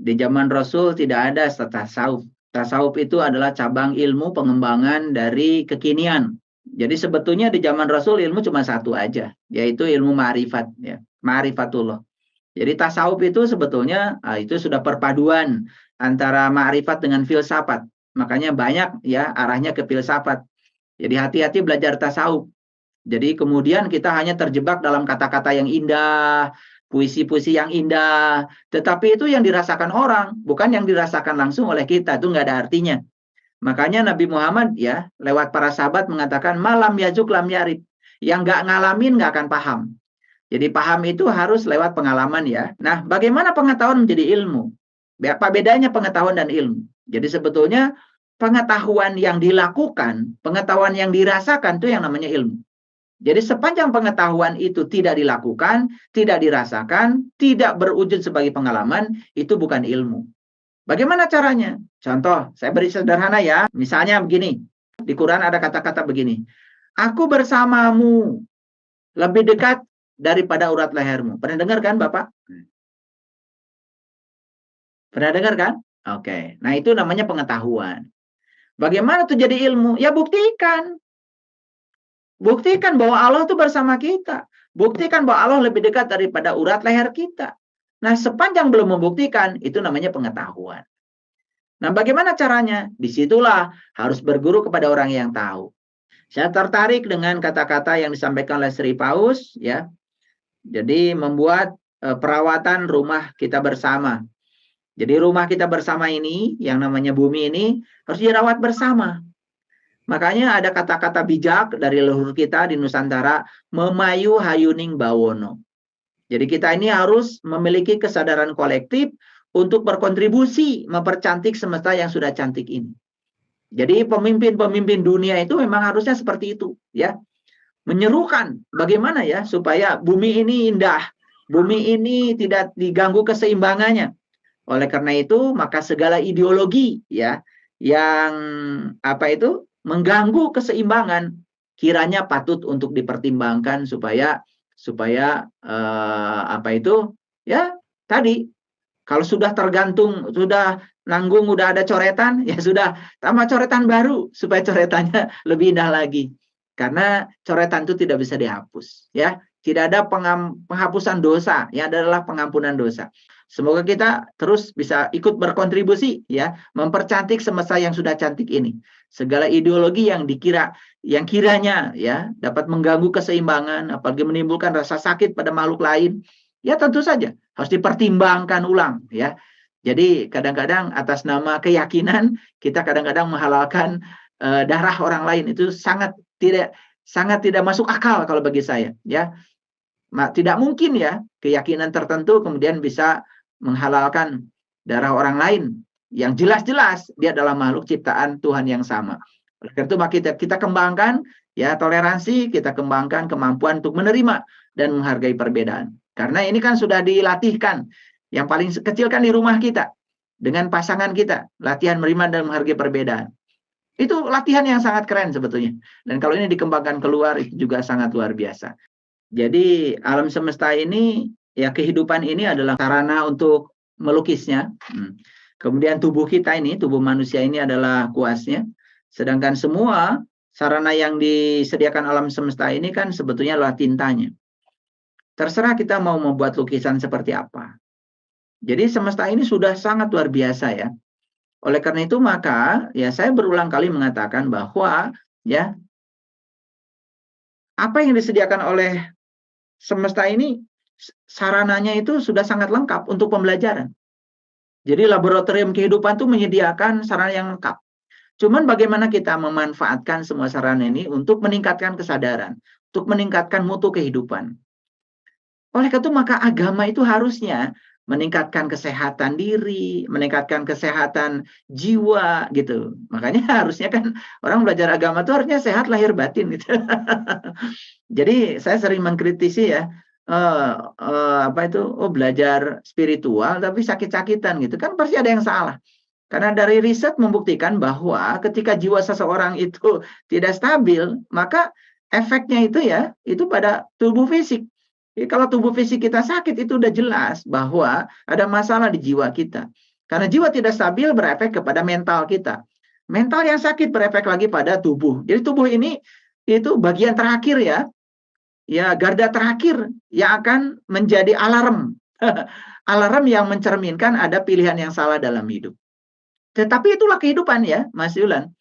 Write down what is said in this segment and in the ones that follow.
Di zaman Rasul tidak ada tasawuf. Tasawuf itu adalah cabang ilmu pengembangan dari kekinian. Jadi sebetulnya di zaman Rasul ilmu cuma satu aja, yaitu ilmu ma'rifat, ya, ma'rifatullah. Jadi tasawuf itu sebetulnya itu sudah perpaduan antara ma'rifat dengan filsafat. Makanya banyak ya arahnya ke filsafat. Jadi hati-hati belajar tasawuf. Jadi kemudian kita hanya terjebak dalam kata-kata yang indah, puisi-puisi yang indah, tetapi itu yang dirasakan orang, bukan yang dirasakan langsung oleh kita, itu nggak ada artinya. Makanya Nabi Muhammad ya lewat para sahabat mengatakan malam yajuk lam yarib, yang nggak ngalamin nggak akan paham. Jadi paham itu harus lewat pengalaman ya. Nah, bagaimana pengetahuan menjadi ilmu? Apa bedanya pengetahuan dan ilmu? Jadi sebetulnya pengetahuan yang dilakukan, pengetahuan yang dirasakan itu yang namanya ilmu. Jadi sepanjang pengetahuan itu tidak dilakukan, tidak dirasakan, tidak berwujud sebagai pengalaman, itu bukan ilmu. Bagaimana caranya? Contoh, saya beri sederhana ya. Misalnya begini, di Quran ada kata-kata begini. Aku bersamamu lebih dekat daripada urat lehermu. Pernah dengar kan Bapak? Pernah dengar kan? Oke. Nah itu namanya pengetahuan. Bagaimana tuh jadi ilmu? Ya buktikan. Buktikan bahwa Allah itu bersama kita. Buktikan bahwa Allah lebih dekat daripada urat leher kita. Nah, sepanjang belum membuktikan, itu namanya pengetahuan. Nah, bagaimana caranya? Disitulah harus berguru kepada orang yang tahu. Saya tertarik dengan kata-kata yang disampaikan oleh Sri Paus, ya. Jadi, membuat perawatan rumah kita bersama. Jadi, rumah kita bersama ini, yang namanya bumi ini, harus dirawat bersama. Makanya ada kata-kata bijak dari leluhur kita di Nusantara, memayu hayuning bawono. Jadi kita ini harus memiliki kesadaran kolektif untuk berkontribusi mempercantik semesta yang sudah cantik ini. Jadi pemimpin-pemimpin dunia itu memang harusnya seperti itu, ya. Menyerukan bagaimana ya supaya bumi ini indah, bumi ini tidak diganggu keseimbangannya. Oleh karena itu, maka segala ideologi ya yang mengganggu keseimbangan kiranya patut untuk dipertimbangkan supaya ya tadi kalau sudah tergantung, sudah nanggung, udah ada coretan, ya sudah tambah coretan baru supaya coretannya lebih indah lagi. Karena coretan itu tidak bisa dihapus, ya. Tidak ada penghapusan dosa, yang adalah pengampunan dosa. Semoga kita terus bisa ikut berkontribusi ya, mempercantik semesta yang sudah cantik ini. Segala ideologi yang kiranya ya dapat mengganggu keseimbangan, apalagi menimbulkan rasa sakit pada makhluk lain, ya tentu saja harus dipertimbangkan ulang ya. Jadi kadang-kadang atas nama keyakinan kita kadang-kadang menghalalkan darah orang lain, itu sangat tidak masuk akal kalau bagi saya ya. Tidak mungkin ya keyakinan tertentu kemudian bisa menghalalkan darah orang lain yang jelas-jelas dia adalah makhluk ciptaan Tuhan yang sama. Oleh karena itu kita kembangkan ya toleransi, kita kembangkan kemampuan untuk menerima dan menghargai perbedaan. Karena ini kan sudah dilatihkan. Yang paling kecil kan di rumah kita dengan pasangan kita, latihan menerima dan menghargai perbedaan. Itu latihan yang sangat keren sebetulnya. Dan kalau ini dikembangkan keluar itu juga sangat luar biasa. Jadi alam semesta ini, ya kehidupan ini adalah sarana untuk melukisnya. Kemudian tubuh kita ini, tubuh manusia ini adalah kuasnya. Sedangkan semua sarana yang disediakan alam semesta ini kan sebetulnya adalah tintanya. Terserah kita mau membuat lukisan seperti apa. Jadi semesta ini sudah sangat luar biasa ya. Oleh karena itu maka ya saya berulang kali mengatakan bahwa ya apa yang disediakan oleh semesta ini sarananya itu sudah sangat lengkap untuk pembelajaran. Jadi laboratorium kehidupan itu menyediakan sarana yang lengkap. Cuman bagaimana kita memanfaatkan semua sarana ini untuk meningkatkan kesadaran, untuk meningkatkan mutu kehidupan. Oleh karena itu maka agama itu harusnya meningkatkan kesehatan diri, meningkatkan kesehatan jiwa gitu. Makanya harusnya kan orang belajar agama itu harusnya sehat lahir batin gitu. Jadi saya sering mengkritisi ya, belajar spiritual tapi sakit-sakitan gitu kan pasti ada yang salah. Karena dari riset membuktikan bahwa ketika jiwa seseorang itu tidak stabil, maka efeknya itu pada tubuh fisik. Jadi kalau tubuh fisik kita sakit itu udah jelas bahwa ada masalah di jiwa kita. Karena jiwa tidak stabil berefek kepada mental kita. Mental yang sakit berefek lagi pada tubuh. Jadi tubuh ini itu bagian terakhir ya garda terakhir yang akan menjadi alarm. Alarm yang mencerminkan ada pilihan yang salah dalam hidup. Tetapi itulah kehidupan ya, Mas Yulan.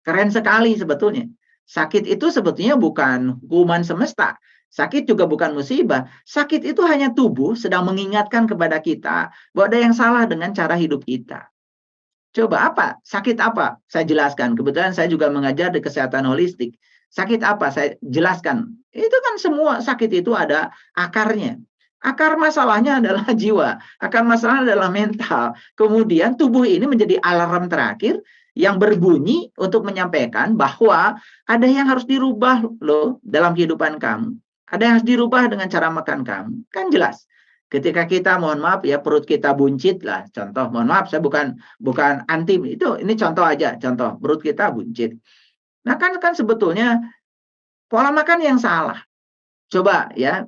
Keren sekali sebetulnya. Sakit itu sebetulnya bukan hukuman semesta. Sakit juga bukan musibah. Sakit itu hanya tubuh sedang mengingatkan kepada kita bahwa ada yang salah dengan cara hidup kita. Coba apa? Sakit apa? Saya jelaskan. Kebetulan saya juga mengajar di kesehatan holistik. Sakit apa? Saya jelaskan. Itu kan semua sakit itu ada akarnya. Akar masalahnya adalah jiwa. Akar masalahnya adalah mental. Kemudian tubuh ini menjadi alarm terakhir yang berbunyi untuk menyampaikan bahwa ada yang harus dirubah loh dalam kehidupan kamu. Ada yang harus dirubah dengan cara makan kamu. Kan jelas. Ketika kita, mohon maaf ya, perut kita buncit lah. Contoh, mohon maaf, saya bukan anti itu. Ini contoh aja, contoh perut kita buncit. Nah kan sebetulnya pola makan yang salah. Coba ya,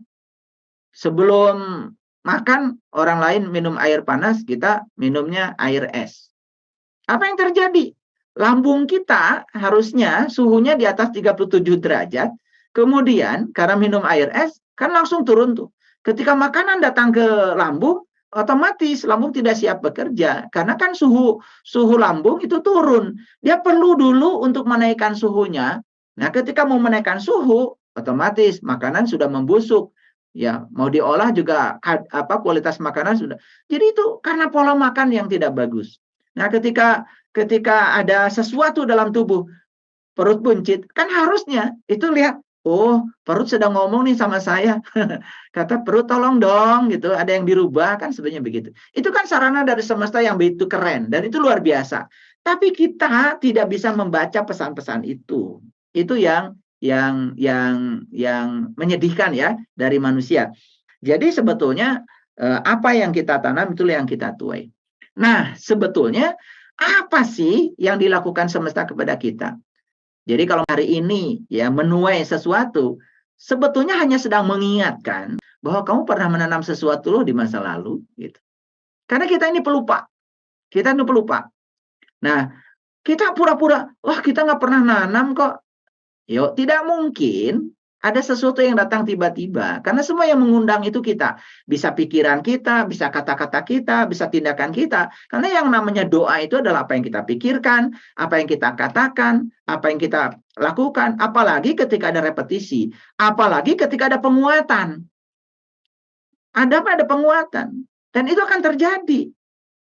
sebelum makan orang lain minum air panas, kita minumnya air es. Apa yang terjadi? Lambung kita harusnya suhunya di atas 37 derajat. Kemudian karena minum air es, kan langsung turun tuh. Ketika makanan datang ke lambung, otomatis lambung tidak siap bekerja. Karena kan suhu lambung itu turun. Dia perlu dulu untuk menaikkan suhunya. Nah, ketika mau menaikkan suhu, otomatis makanan sudah membusuk. Ya, mau diolah juga kualitas makanan sudah. Jadi itu karena pola makan yang tidak bagus. Nah, ketika ada sesuatu dalam tubuh, perut buncit, kan harusnya itu lihat, oh, perut sedang ngomong nih sama saya. Kata perut tolong dong gitu, ada yang dirubah kan sebenarnya begitu. Itu kan sarana dari semesta yang begitu keren dan itu luar biasa. Tapi kita tidak bisa membaca pesan-pesan itu. Itu yang menyedihkan ya dari manusia. Jadi sebetulnya apa yang kita tanam itulah yang kita tuai. Nah, sebetulnya apa sih yang dilakukan semesta kepada kita? Jadi kalau hari ini ya menuai sesuatu, sebetulnya hanya sedang mengingatkan bahwa kamu pernah menanam sesuatu loh di masa lalu, gitu. Karena kita ini pelupa, Nah, kita pura-pura, wah kita nggak pernah nanam kok. Yuk, tidak mungkin ada sesuatu yang datang tiba-tiba. Karena semua yang mengundang itu kita. Bisa pikiran kita, bisa kata-kata kita, bisa tindakan kita. Karena yang namanya doa itu adalah apa yang kita pikirkan, apa yang kita katakan, apa yang kita lakukan. Apalagi ketika ada repetisi. Apalagi ketika ada penguatan. Ada penguatan. Dan itu akan terjadi.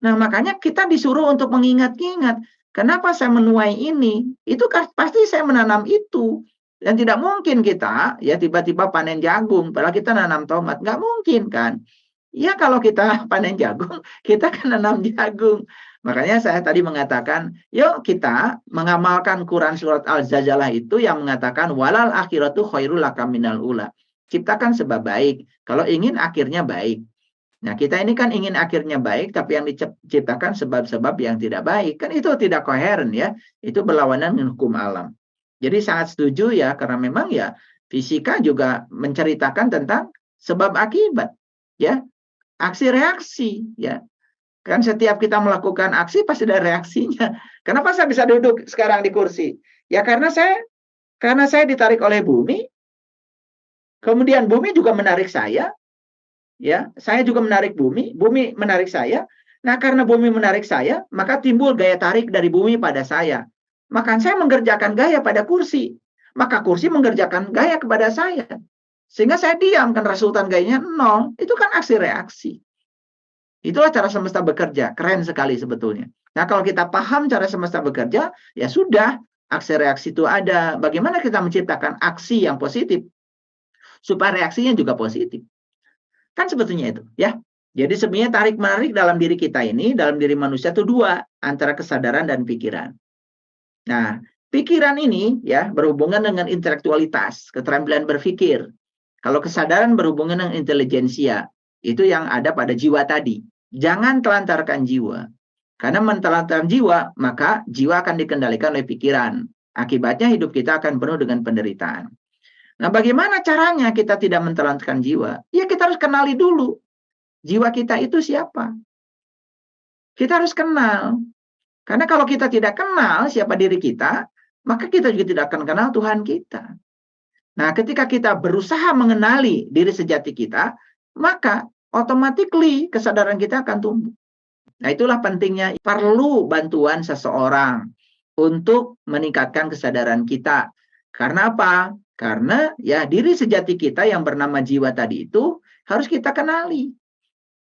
Nah, makanya kita disuruh untuk mengingat-ingat. Kenapa saya menuai ini? Itu pasti saya menanam itu. Dan tidak mungkin kita ya tiba-tiba panen jagung. Padahal kita nanam tomat. Nggak mungkin kan. Ya kalau kita panen jagung, kita kan nanam jagung. Makanya saya tadi mengatakan, yuk kita mengamalkan Quran surat Al-Zalzalah itu yang mengatakan, walal akhiratu khairul laka minal ula. Ciptakan sebab baik. Kalau ingin akhirnya baik. Nah, kita ini kan ingin akhirnya baik, tapi yang diciptakan sebab-sebab yang tidak baik. Kan itu tidak koheren ya. Itu berlawanan dengan hukum alam. Jadi sangat setuju ya, karena memang ya fisika juga menceritakan tentang sebab akibat. Ya, aksi reaksi ya. Kan setiap kita melakukan aksi pasti ada reaksinya. Kenapa saya bisa duduk sekarang di kursi? Ya karena saya ditarik oleh bumi. Kemudian bumi juga menarik saya. Ya, saya juga menarik bumi menarik saya. Nah, karena bumi menarik saya, maka timbul gaya tarik dari bumi pada saya. Maka saya mengerjakan gaya pada kursi. Maka kursi mengerjakan gaya kepada saya. Sehingga saya diam, kan resultan gayanya 0. Itu kan aksi reaksi. Itulah cara semesta bekerja. Keren sekali sebetulnya. Nah, kalau kita paham cara semesta bekerja, ya sudah, aksi reaksi itu ada. Bagaimana kita menciptakan aksi yang positif supaya reaksinya juga positif. Kan sebetulnya itu, ya. Jadi sebenarnya tarik-menarik dalam diri kita ini, dalam diri manusia itu dua, antara kesadaran dan pikiran. Nah, pikiran ini ya berhubungan dengan intelektualitas, keterampilan berpikir. Kalau kesadaran berhubungan dengan intelijensia, itu yang ada pada jiwa tadi. Jangan telantarkan jiwa. Karena mentelantarkan jiwa, maka jiwa akan dikendalikan oleh pikiran. Akibatnya hidup kita akan penuh dengan penderitaan. Nah, bagaimana caranya kita tidak mentelantarkan jiwa? Ya, kita harus kenali dulu. Jiwa kita itu siapa? Kita harus kenal. Karena kalau kita tidak kenal siapa diri kita, maka kita juga tidak akan kenal Tuhan kita. Nah, ketika kita berusaha mengenali diri sejati kita, maka automatically kesadaran kita akan tumbuh. Nah, itulah pentingnya perlu bantuan seseorang untuk meningkatkan kesadaran kita. Karena apa? Karena ya diri sejati kita yang bernama jiwa tadi itu harus kita kenali.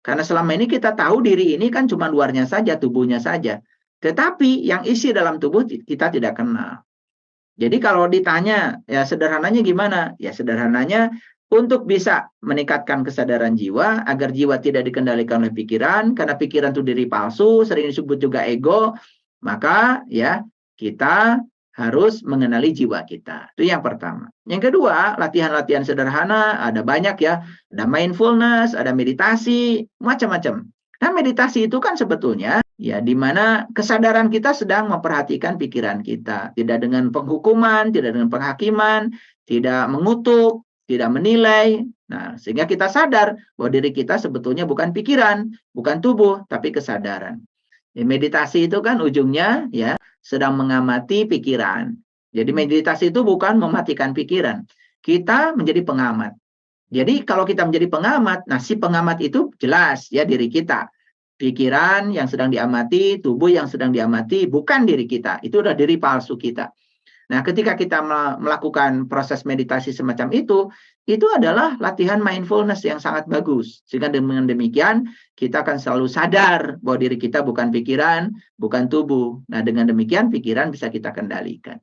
Karena selama ini kita tahu diri ini kan cuma luarnya saja, tubuhnya saja. Tetapi yang isi dalam tubuh kita tidak kenal. Jadi kalau ditanya, ya sederhananya gimana? Ya sederhananya untuk bisa meningkatkan kesadaran jiwa, agar jiwa tidak dikendalikan oleh pikiran, karena pikiran itu diri palsu, sering disebut juga ego, maka ya kita harus mengenali jiwa kita. Itu yang pertama. Yang kedua, latihan-latihan sederhana, ada banyak ya, ada mindfulness, ada meditasi, macam-macam. Nah, meditasi itu kan sebetulnya ya di mana kesadaran kita sedang memperhatikan pikiran kita, tidak dengan penghukuman, tidak dengan penghakiman, tidak mengutuk, tidak menilai. Nah, sehingga kita sadar bahwa diri kita sebetulnya bukan pikiran, bukan tubuh, tapi kesadaran. Ya, meditasi itu kan ujungnya ya sedang mengamati pikiran. Jadi meditasi itu bukan mematikan pikiran. Kita menjadi pengamat. Jadi kalau kita menjadi pengamat, nah si pengamat itu jelas ya diri kita. Pikiran yang sedang diamati, tubuh yang sedang diamati, bukan diri kita. Itu udah diri palsu kita. Nah, ketika kita melakukan proses meditasi semacam itu adalah latihan mindfulness yang sangat bagus. Sehingga dengan demikian, kita akan selalu sadar bahwa diri kita bukan pikiran, bukan tubuh. Nah, dengan demikian pikiran bisa kita kendalikan.